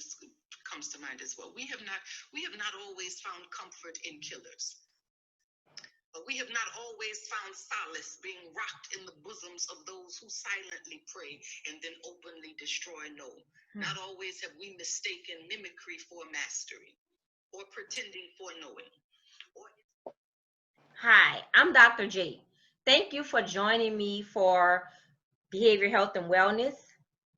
just comes to mind as well. We have not always found comfort in killers. But we have not always found solace being rocked in the bosoms of those who silently pray and then openly destroy. No, not always have we mistaken mimicry for mastery or pretending for knowing. Hi, I'm Dr. J. Thank you for joining me for Behavior Health and Wellness.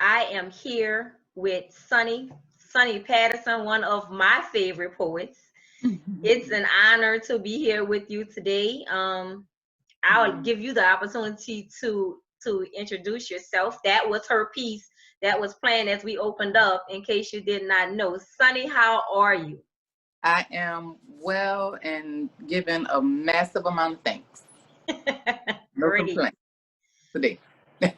I am here with Sunni Patterson, one of my favorite poets. It's an honor to be here with you today. I'll give you the opportunity to introduce yourself. That was her piece that was playing as we opened up, in case you did not know. Sunni, how are you? I am well and given a massive amount of thanks. No complaints today.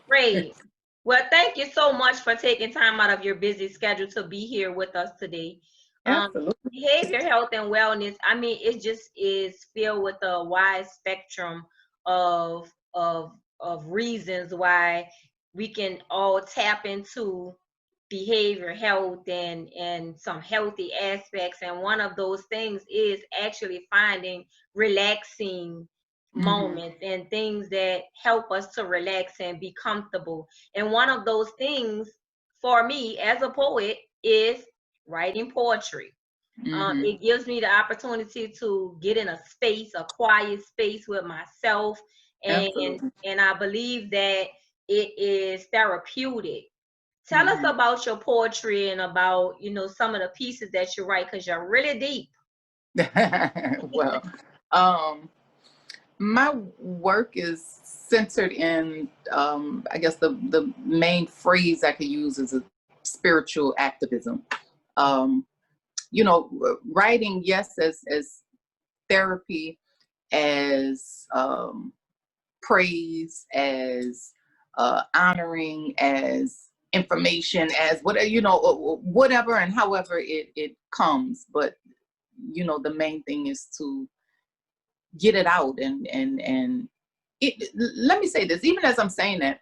Great. Well, thank you so much for taking time out of your busy schedule to be here with us today. Absolutely. Behavior health and wellness, I mean, it just is filled with a wide spectrum of reasons why we can all tap into behavior health and some healthy aspects. And one of those things is actually finding relaxing moments and things that help us to relax and be comfortable. And one of those things for me as a poet is writing poetry. It gives me the opportunity to get in a space, a quiet space with myself, and I believe that it is therapeutic. Tell us about your poetry and about, some of the pieces that you write, because you're really deep. Well, my work is centered in, I guess the main phrase I could use is a spiritual activism. Writing, yes, as therapy, as praise, as honoring, as information, as whatever and however it comes. But the main thing is to get it out and let me say this, even as I'm saying that,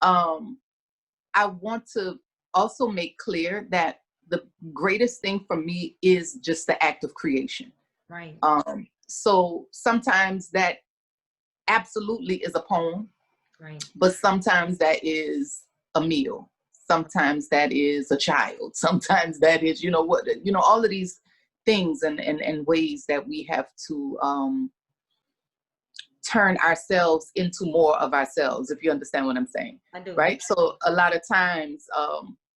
I want to also make clear that the greatest thing for me is just the act of creation. Right. So sometimes that absolutely is a poem. Right. But sometimes that is a meal. Sometimes that is a child. Sometimes that is, all of these things and ways that we have to turn ourselves into more of ourselves, if you understand what I'm saying. I do. Right? So a lot of times,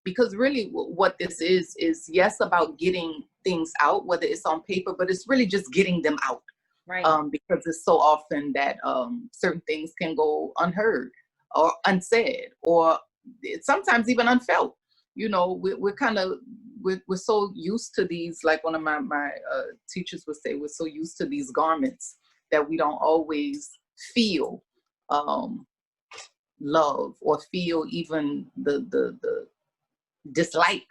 because really what this is yes, about getting things out, whether it's on paper, but it's really just getting them out. Right. Because it's so often that certain things can go unheard or unsaid, or sometimes even unfelt. We're so used to these, like one of my teachers would say, we're so used to these garments that we don't always feel love or feel even the dislike,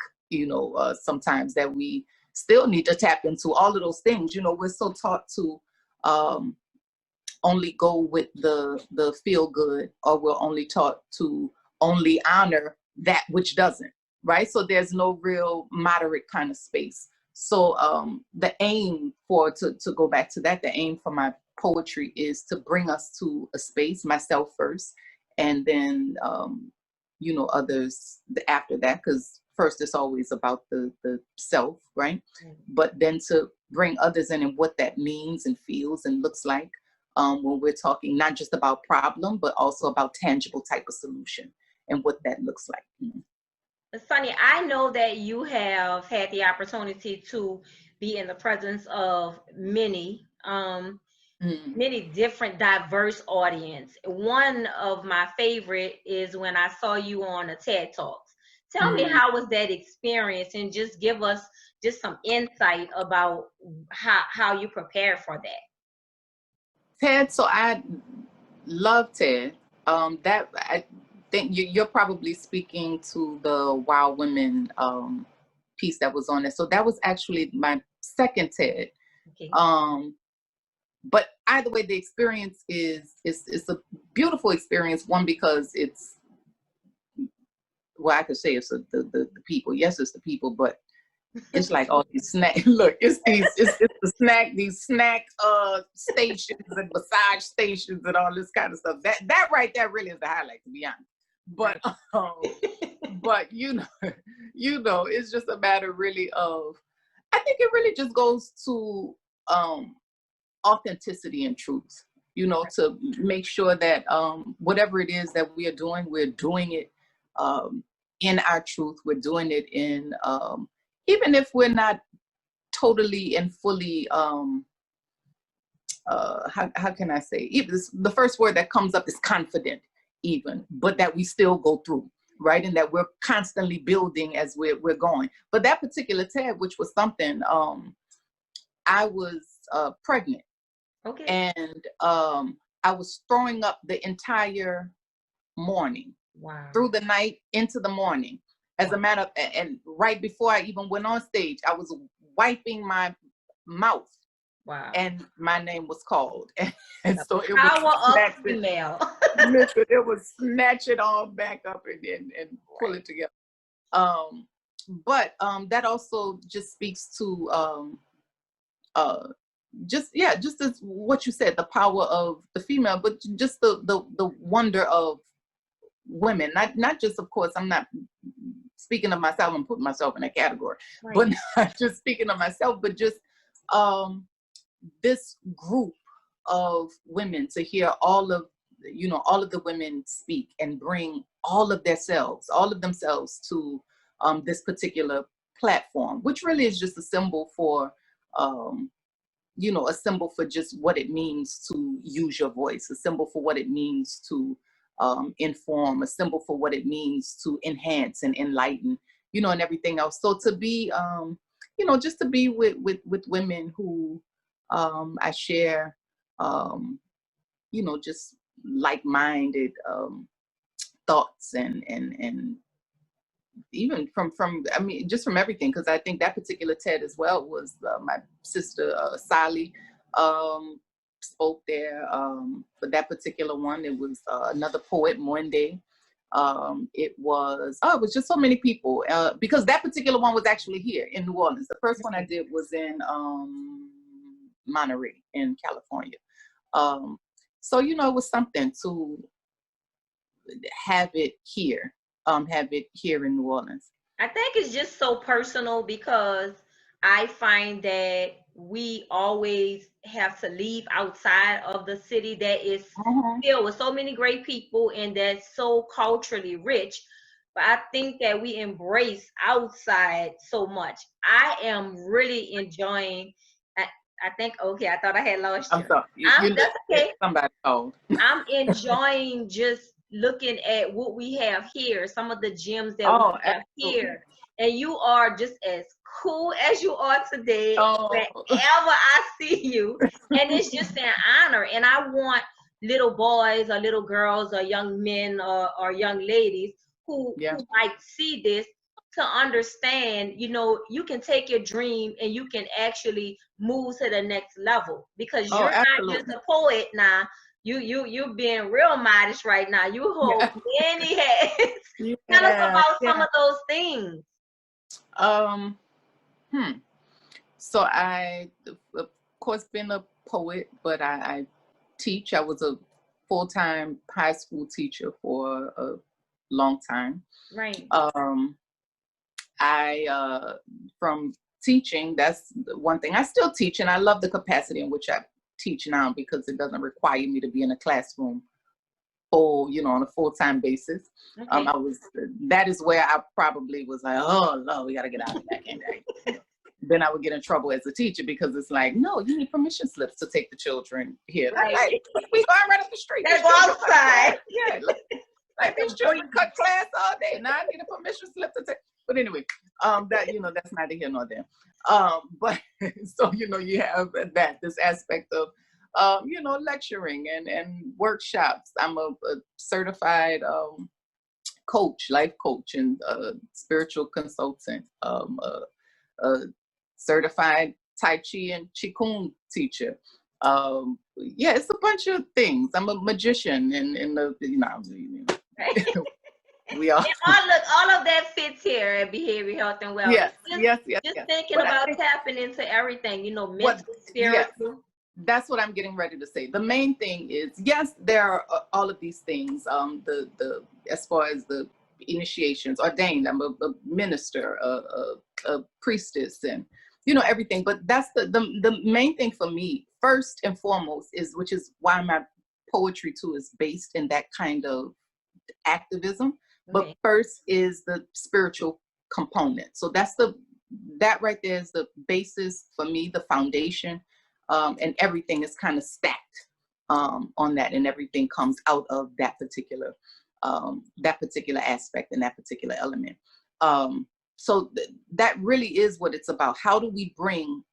sometimes that we still need to tap into all of those things. We're so taught to only go with the feel good, or we're only taught to only honor that which doesn't, right? So there's no real moderate kind of space. So the aim to go back to that, the aim for my poetry is to bring us to a space, myself first, and then others after that, because first it's always about the self, right? But then to bring others in and what that means and feels and looks like when we're talking not just about problem, but also about tangible type of solution and what that looks like. Sunni, I know that you have had the opportunity to be in the presence of many different diverse audience. One of my favorite is when I saw you on the TED Talks. Tell me, how was that experience, and just give us just some insight about how you prepared for that. TED, so I love TED. That I think you're probably speaking to the Wild Women piece that was on there. So that was actually my second TED. Okay. But either way, the experience is a beautiful experience. One, because it's, well, I could say it's the people. Yes, it's the people, but It's like all these snack. Look, it's these snack stations and massage stations and all this kind of stuff. That right there really is the highlight, to be honest. But but it's just a matter really of, I think it really just goes to authenticity and truth. To make sure that whatever it is that we're doing it in our truth. We're doing it in even if we're not totally and fully how can I say, even the first word that comes up is confident, even, but that we still go through, right? And that we're constantly building as we're going. But that particular tab, which was something, I was pregnant. Okay. And I was throwing up the entire morning. Wow. Through the night into the morning. As a matter of, and right before I even went on stage, I was wiping my mouth. Wow. And my name was called. And so it power was of female. Listen, it was snatch it all back up and pull it together. But that also just speaks to just as what you said, the power of the female, but just the wonder of women. Not just, of course, I'm not speaking of myself and putting myself in a category, right. But not just speaking of myself, but just this group of women, to hear all of the women speak and bring all of themselves to this particular platform, which really is just a symbol for a symbol for just what it means to use your voice, a symbol for what it means to inform, a symbol for what it means to enhance and enlighten, and everything else. So to be, just to be with women who I share, just like-minded thoughts and even from just from everything, because I think that particular TED as well was my sister Sally spoke there. For that particular one, it was another poet, Monday. It was just so many people, because that particular one was actually here in New Orleans. The first one I did was in Monterey in California. So it was something to have it here in New Orleans. I think it's just so personal, because I find that we always have to leave outside of the city that is filled with so many great people and that's so culturally rich. But I think that we embrace outside so much. I am really enjoying. I think, okay, I thought I had lost you. I'm sorry. That's okay. Somebody called. I'm enjoying just looking at what we have here, some of the gems that we have here. And you are just as cool as you are today, wherever I see you. And it's just an honor. And I want little boys or little girls or young men or young ladies who might see this to understand, you can take your dream and you can actually move to the next level, because you're not just a poet now. You're being real modest right now. You hold many hats. Tell us about some of those things. So I, of course, been a poet, but I teach. I was a full-time high school teacher for a long time. Right. I from teaching, that's one thing. I still teach, and I love the capacity in which I teach now, because it doesn't require me to be in a classroom on a full-time basis. That is where I probably was like, oh Lord, we gotta get out of that. Then I would get in trouble as a teacher, because it's like, no, you need permission slips to take the children here. Right. Like, we going right up the street. Let's go outside. Yeah, like these children cut class all day. Now I need a permission slip to take. But anyway, that's neither here nor there. But so you have this aspect of lecturing and workshops. I'm a certified coach, life coach, and spiritual consultant. A certified Tai Chi and Qigong teacher. It's a bunch of things. I'm a magician, and We are. And all of that fits here at behavior health and wellness. Just thinking But about tapping into everything, what, mental, yes, spiritual. that's what I'm getting ready to say. The main thing is, yes, there are all of these things. The as far as the initiations, ordained, I'm a minister, a priestess, and everything. But that's the main thing for me, first and foremost, which is why my poetry too is based in that kind of activism. But Okay. first is the spiritual component. So that right there is the basis for me, the foundation, and everything is kind of stacked on that, and everything comes out of that particular aspect and that particular element. So that really is what it's about. How do we bring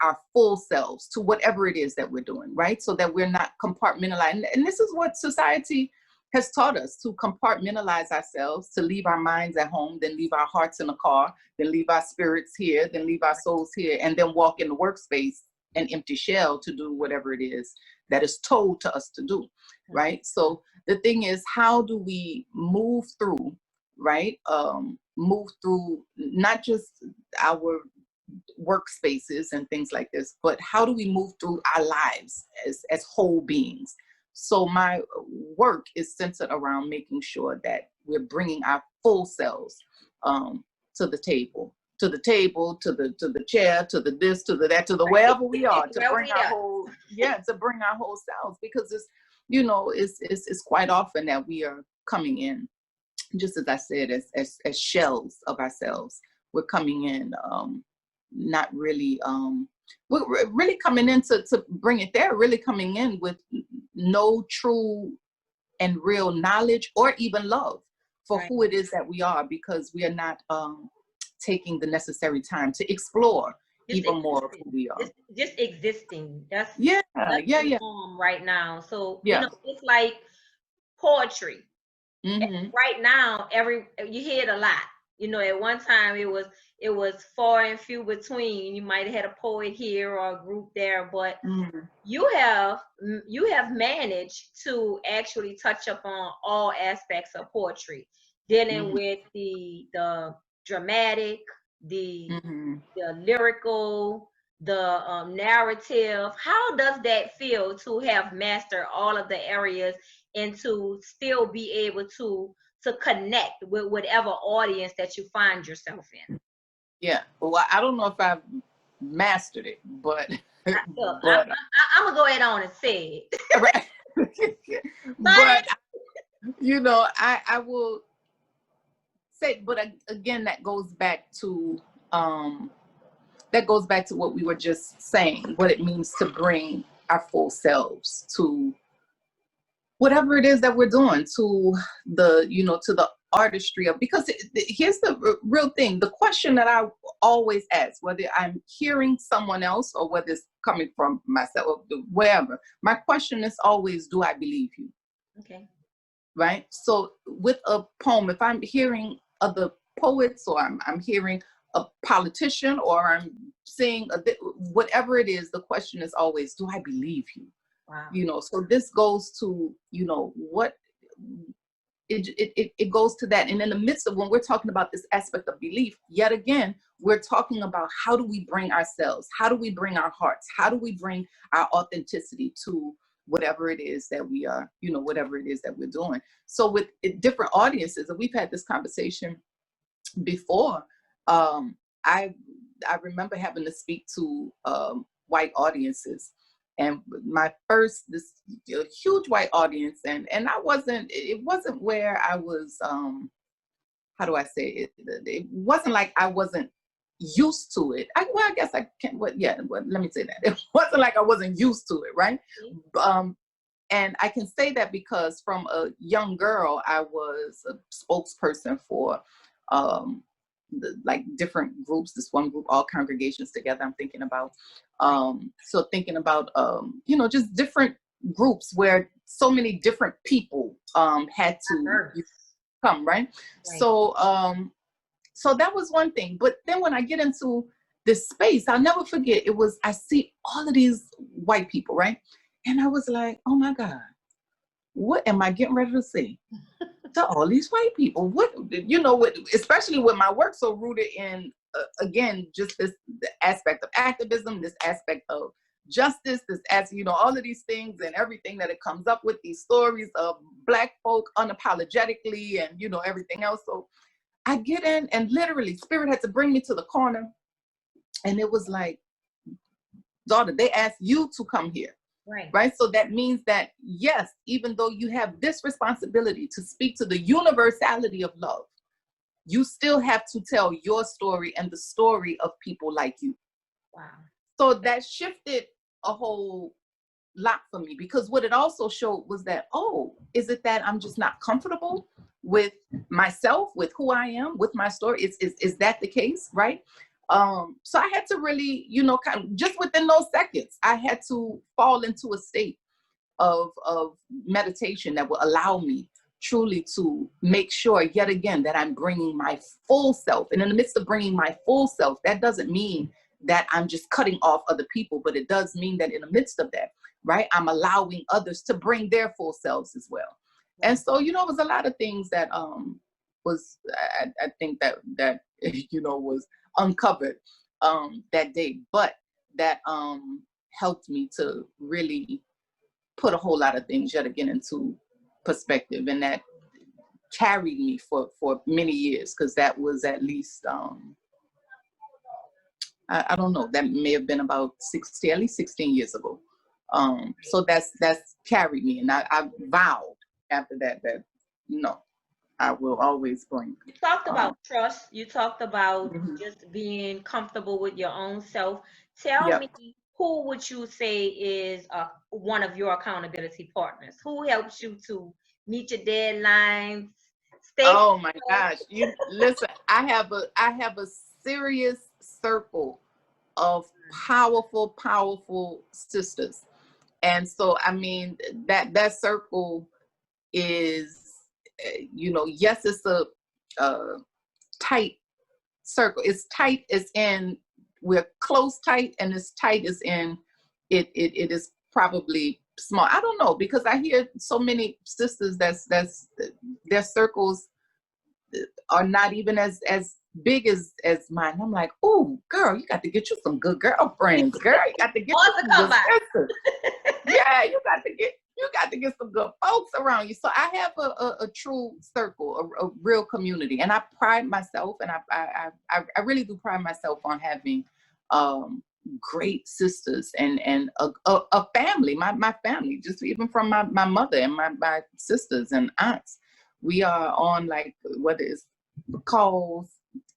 our full selves to whatever it is that we're doing, right? So that we're not compartmentalized. And this is what society has taught us, to compartmentalize ourselves, to leave our minds at home, then leave our hearts in the car, then leave our spirits here, then leave our souls here, and then walk in the workspace, an empty shell, to do whatever it is that is told to us to do, right? So the thing is, how do we move through, right? Move through not just our workspaces and things like this, but how do we move through our lives as whole beings? So my work is centered around making sure that we're bringing our full selves to the table, to the chair, to the this, to the that, to the wherever we are, to bring our whole, to bring our whole selves, because it's quite often that we are coming in, just as I said, as shells of ourselves. We're coming in not really we're really coming in to bring it there, really coming in with no true and real knowledge or even love for who it is that we are, because we are not taking the necessary time to explore even more of who we are. Just existing. That's right now. So it's like poetry. Mm-hmm. Right now, you hear it a lot. At one time it was far and few between. You might have had a poet here or a group there, but you have managed to actually touch upon all aspects of poetry, dealing with the dramatic, the lyrical, the narrative. How does that feel to have mastered all of the areas and to still be able to connect with whatever audience that you find yourself in? Yeah, well, I don't know if I've mastered it, but I'm gonna go ahead on and say it. Right. But I will say, but again, that goes back to what we were just saying, what it means to bring our full selves to whatever it is that we're doing, to the artistry of, because here's the real thing. The question that I always ask, whether I'm hearing someone else or whether it's coming from myself or wherever, my question is always, do I believe you? Okay. Right? So with a poem, if I'm hearing other poets, or I'm hearing a politician, or I'm seeing whatever it is, the question is always, do I believe you? Wow. So this goes to, what it goes to that. And in the midst of, when we're talking about this aspect of belief, yet again, we're talking about how do we bring ourselves, how do we bring our hearts, how do we bring our authenticity to whatever it is that we are, whatever it is that we're doing. So with different audiences, and we've had this conversation before, I remember having to speak to white audiences. And my first, this huge white audience, and it wasn't where I was, how do I say it? It wasn't like I wasn't used to it. I guess I can't, let me say that. It wasn't like I wasn't used to it, right? And I can say that because from a young girl, I was a spokesperson for like different groups. This one group, all congregations together, I'm thinking about. So thinking about, just different groups where so many different people had to come, right? So that was one thing. But then when I get into this space, I'll never forget, I see all of these white people, right? And I was like, oh my God, what am I getting ready to see? to all these white people? What, you know, what, especially with my work so rooted in, again, just this the aspect of activism, this aspect of justice, this, as you know, all of these things and everything that it comes up with, these stories of Black folk unapologetically and, you know, everything else. So I get in, and literally Spirit had to bring me to the corner, and it was like, daughter, they asked you to come here. Right. So that means that, yes, even though you have this responsibility to speak to the universality of love, you still have to tell your story and the story of people like you. Wow. So that shifted a whole lot for me, because what it also showed was that, oh, is it that I'm just not comfortable with myself, with who I am, with my story? Is that the case, right? So I had to really, you know, kind of just within those seconds, I had to fall into a state of meditation that will allow me truly to make sure yet again that I'm bringing my full self. And in the midst of bringing my full self, that doesn't mean that I'm just cutting off other people, but it does mean that in the midst of that, right, I'm allowing others to bring their full selves as well. And so, you know, it was a lot of things that was, I think that you know, was uncovered that day, but that helped me to really put a whole lot of things yet again into perspective, and that carried me for many years, because that was at least I don't know, that may have been about at least 16 years ago. So that's carried me, and I vowed after that no, I will always bring. You talked about trust. You talked about Mm-hmm. just being comfortable with your own self. Tell me, who would you say is one of your accountability partners? Who helps you to meet your deadlines? Oh my gosh! You listen. I have a serious circle of powerful sisters, and so I mean that circle is, you know, yes, it's a tight circle. It's tight as in we're close tight, and it's tight as in it is probably small. I don't know, because I hear so many sisters that's their circles are not even as big as mine. I'm like, oh girl, you got to get you some good girlfriends, girl. You got to get you some good sisters. Yeah, you got to get some good folks around you. So I have a true circle, a real community, and I pride myself, and I really do pride myself on having great sisters and a family, my family, just even from my mother and my sisters and aunts. We are on like what is calls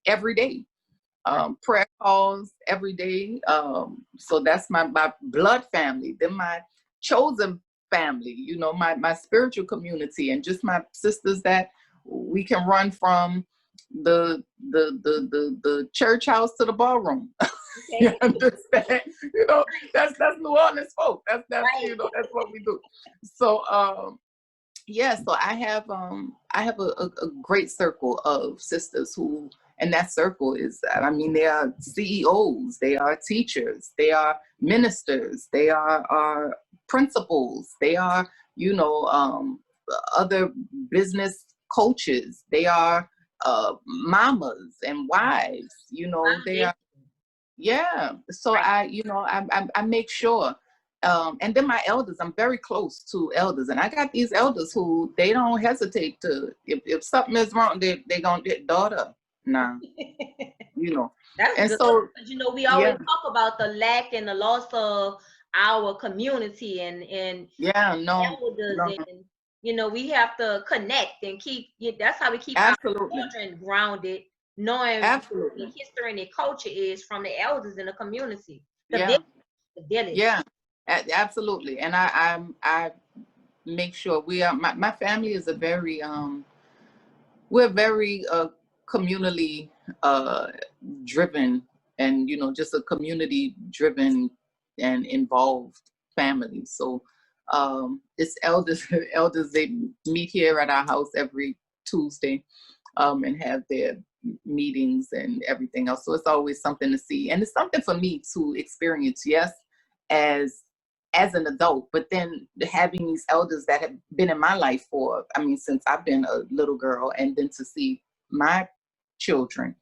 every day, prayer calls every day. So that's my blood family. Then my chosen family, you know, my spiritual community, and just my sisters that we can run from the church house to the ballroom. You understand? You know, that's New Orleans folk. That's right. You know, that's what we do. So yeah, so I have a great circle of sisters who, and that circle is, I mean, they are CEOs, they are teachers, they are ministers, they are principals, they are, you know, other business coaches, they are mamas and wives, you know, they are, yeah. So right. I make sure. And then my elders, I'm very close to elders, and I got these elders who they don't hesitate to, if something is wrong, they gonna get daughter. Nah, you know. That's and good. So, you know, we always talk about the lack and the loss of our community and elders, and you know, we have to connect and keep. That's how we keep our children grounded, knowing what the history and the culture is from the elders in the community. The village. Yeah. Absolutely. And I make sure we are, my family is a very we're very communally driven, and you know, just a community driven and involved family. So it's elders they meet here at our house every Tuesday and have their meetings and everything else. So it's always something to see, and it's something for me to experience, yes, as as an adult, but then having these elders that have been in my life for, I mean, since I've been a little girl, and then to see my children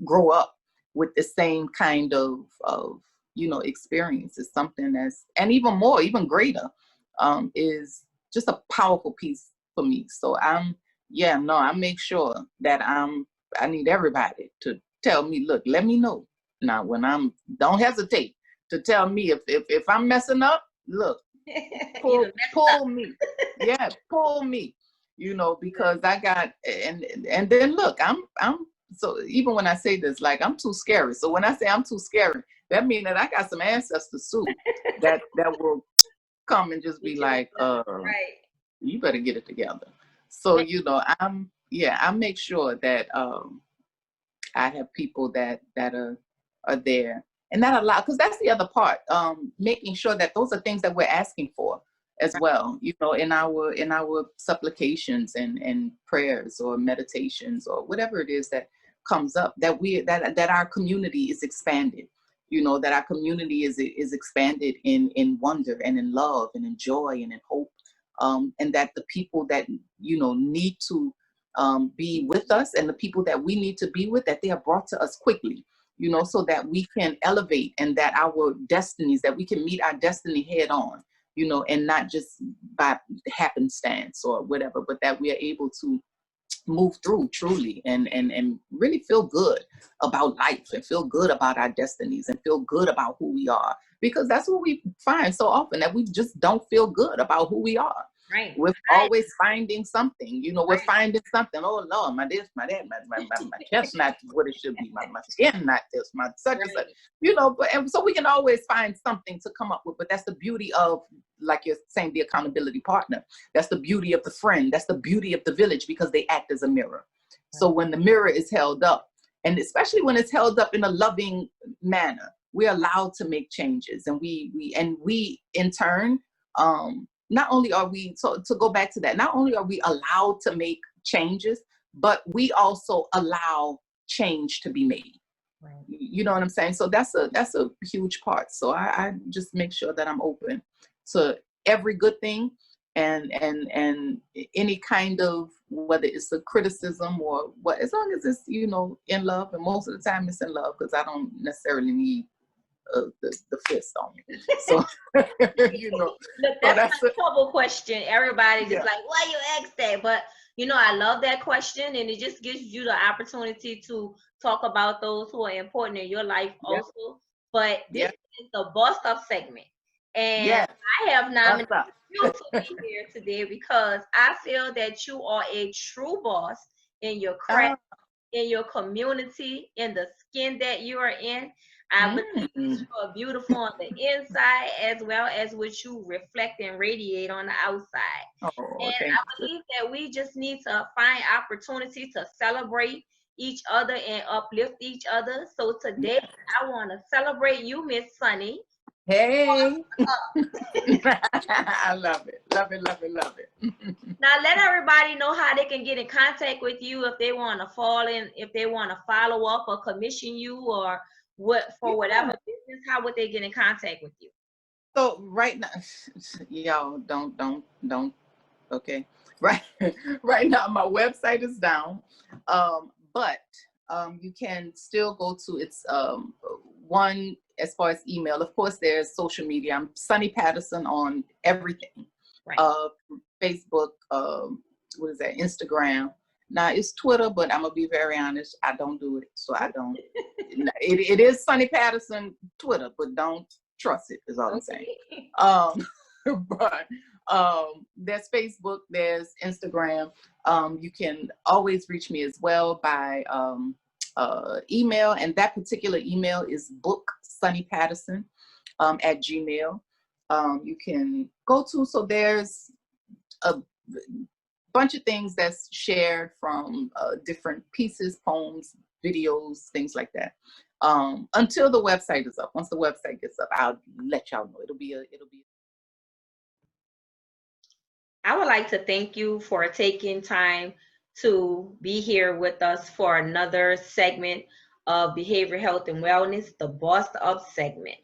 grow up with the same kind of experience is something that's, and even more, even greater, is just a powerful piece for me. So I make sure that I need everybody to tell me, look, let me know. Now, don't hesitate to tell me if I'm messing up, look, pull me. Yeah, pull me, because I got, and then look, I'm so even when I say this, like, I'm too scary. So when I say I'm too scary, that means that I got some ancestors too that will come and just be like, right. you better get it together. So, I make sure that I have people that are there, and that allow, because that's the other part, making sure that those are things that we're asking for as well, in our supplications and prayers or meditations or whatever it is that comes up, that our community is expanded, that our community is expanded in wonder and in love and in joy and in hope, and that the people that need to be with us, and the people that we need to be with, that they are brought to us quickly, so that we can elevate, and that our destinies, that we can meet our destiny head on, and not just by happenstance or whatever, but that we are able to move through truly and really feel good about life, and feel good about our destinies, and feel good about who we are, because that's what we find so often, that we just don't feel good about who we are. Right. We're always finding something, we're finding something. Oh Lord, my this, my that, my chest not what it should be, my skin not this, my such and such, but and so we can always find something to come up with. But that's the beauty of, like you're saying, the accountability partner. That's the beauty of the friend. That's the beauty of the village, because they act as a mirror. So when the mirror is held up, and especially when it's held up in a loving manner, we're allowed to make changes, and we in turn, not only are we, so to go back to that, not only are we allowed to make changes, but we also allow change to be made. Right. You know what I'm saying? So that's a huge part. So I just make sure that I'm open to every good thing, and any kind of, whether it's a criticism or what, as long as it's in love, and most of the time it's in love, because I don't necessarily need the fist on me. So Look, that's a trouble question. Everybody just like, why you ask that? But I love that question, and it just gives you the opportunity to talk about those who are important in your life also. But this is the Boss Up segment, and I have nominated you to be here today because I feel that you are a true boss in your craft, in your community, in the skin that you are in. I believe that you are beautiful on the inside, as well as what you reflect and radiate on the outside. And I believe that we just need to find opportunity to celebrate each other and uplift each other. So today, I want to celebrate you, Miss Sunni. Hey. I love it. Love it, love it, love it. Now let everybody know how they can get in contact with you if they want to if they want to follow up or commission you, or whatever business. How would they get in contact with you? So right now, y'all don't okay. Right now my website is down. But you can still go to its one, as far as email. Of course, there's social media. I'm Sunni Patterson on everything. Right. Facebook, what is that? Instagram. Now it's Twitter, but I'm gonna be very honest, I don't do it. So I don't. it is Sunni Patterson Twitter, but don't trust it, is all I'm saying. But there's Facebook, there's Instagram. You can always reach me as well by email, and that particular email is booksunnipatterson at Gmail. You can go to, so there's a bunch of things that's shared from different pieces, poems, videos, things like that. Until the website is up. Once the website gets up, I'll let y'all know. It'll be. I would like to thank you for taking time to be here with us for another segment of Behavioral Health and Wellness, the Boss Up segment.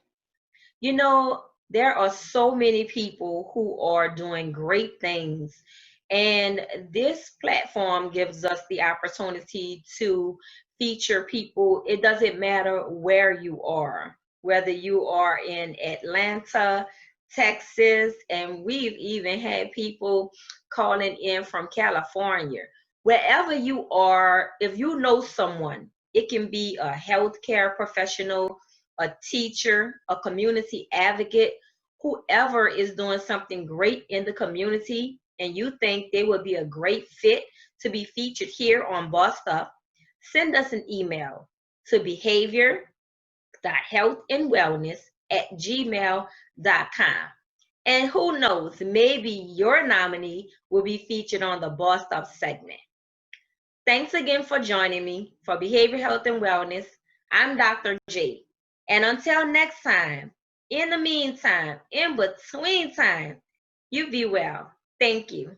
There are so many people who are doing great things. And this platform gives us the opportunity to feature people. It doesn't matter where you are, whether you are in Atlanta, Texas, and we've even had people calling in from California. Wherever you are, if you know someone, it can be a healthcare professional, a teacher, a community advocate, whoever is doing something great in the community, and you think they would be a great fit to be featured here on Bossed Up, send us an email to behavior.healthandwellness@gmail.com. And who knows, maybe your nominee will be featured on the Bossed Up segment. Thanks again for joining me for Behavior, Health, and Wellness. I'm Dr. J. And until next time, in the meantime, in between time, you be well. Thank you.